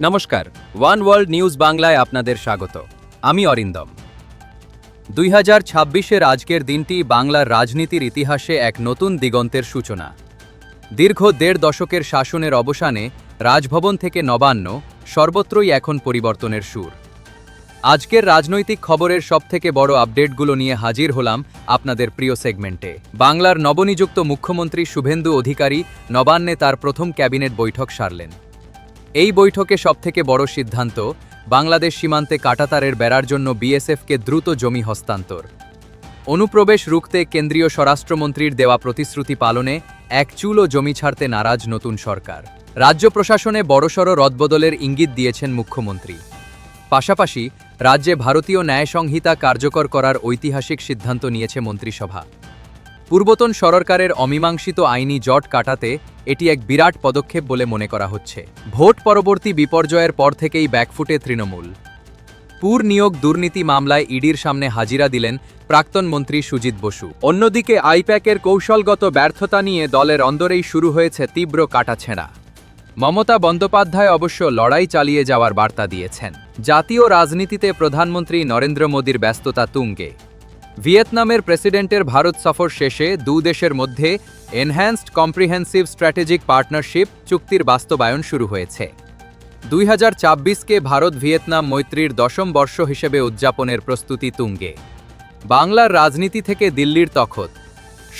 নমস্কার, one world news বাংলায় আপনাদের স্বাগত। আমি অরিন্দম। 2026-এর আজকের দিনটি বাংলার রাজনীতির ইতিহাসে এক নতুন দিগন্তের সূচনা। দীর্ঘ 1.5 দশকের শাসনের অবসানে রাজভবন থেকে নবান্ন সর্বত্রই এখন পরিবর্তনের সুর। আজকের রাজনৈতিক খবরের সবথেকে বড় আপডেটগুলো নিয়ে হাজির হলাম আপনাদের প্রিয় সেগমেন্টে। বাংলার নবনিযুক্ত মুখ্যমন্ত্রী শুভেন্দু অধিকারী নবান্নে তার প্রথম ক্যাবিনেট বৈঠক সারলেন। এই বৈঠকে সবথেকে বড় সিদ্ধান্ত, বাংলাদেশ সীমান্তে কাঁটাতারের বেড়ার জন্য বিএসএফকে দ্রুত জমি হস্তান্তর। অনুপ্রবেশ রুখতে কেন্দ্রীয় স্বরাষ্ট্রমন্ত্রীর দেওয়া প্রতিশ্রুতি পালনে এক চুলও জমি ছাড়তে নারাজ নতুন সরকার। রাজ্য প্রশাসনে বড়সড় রদবদলের ইঙ্গিত দিয়েছেন মুখ্যমন্ত্রী। পাশাপাশি রাজ্যে ভারতীয় ন্যায় সংহিতা কার্যকর করার ঐতিহাসিক সিদ্ধান্ত নিয়েছে মন্ত্রিসভা। পূর্বতন সরকারের অমীমাংসিত আইনি জট কাটাতে এটি এক বিরাট পদক্ষেপ বলে মনে করা হচ্ছে। ভোট পরবর্তী বিপর্যয়ের পর থেকেই ব্যাকফুটে তৃণমূল। পুর নিয়োগ দুর্নীতি মামলায় ইডির সামনে হাজিরা দিলেন প্রাক্তন মন্ত্রী সুজিত বসু। অন্যদিকে আইপ্যাকের কৌশলগত ব্যর্থতা নিয়ে দলের অন্দরেই শুরু হয়েছে তীব্র কাটাছেঁড়া। মমতা বন্দ্যোপাধ্যায় অবশ্য লড়াই চালিয়ে যাওয়ার বার্তা দিয়েছেন। জাতীয় রাজনীতিতে প্রধানমন্ত্রী নরেন্দ্র মোদীর ব্যস্ততা তুঙ্গে। ভিয়েতনামের প্রেসিডেন্টের ভারত সফর শেষে দুই দেশের মধ্যে এনহ্যান্সড কম্প্রিহেন্সিভ স্ট্র্যাটেজিক পার্টনারশিপ চুক্তির বাস্তবায়ন শুরু হয়েছে। 2024কে ভারত ভিয়েতনাম মৈত্রীর 10ম বর্ষ হিসেবে উদযাপনের প্রস্তুতি তুঙ্গে। বাংলার রাজনীতি থেকে দিল্লির তখত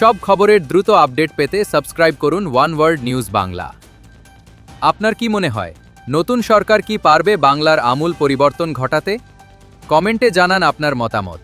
সব খবরের দ্রুত আপডেট পেতে সাবস্ক্রাইব করুন ওয়ান ওয়ার্ল্ড নিউজ বাংলা। আপনার কি মনে হয়, নতুন সরকার কি পারবে বাংলার আমূল পরিবর্তন ঘটাতে? কমেন্টে জানান আপনার মতামত।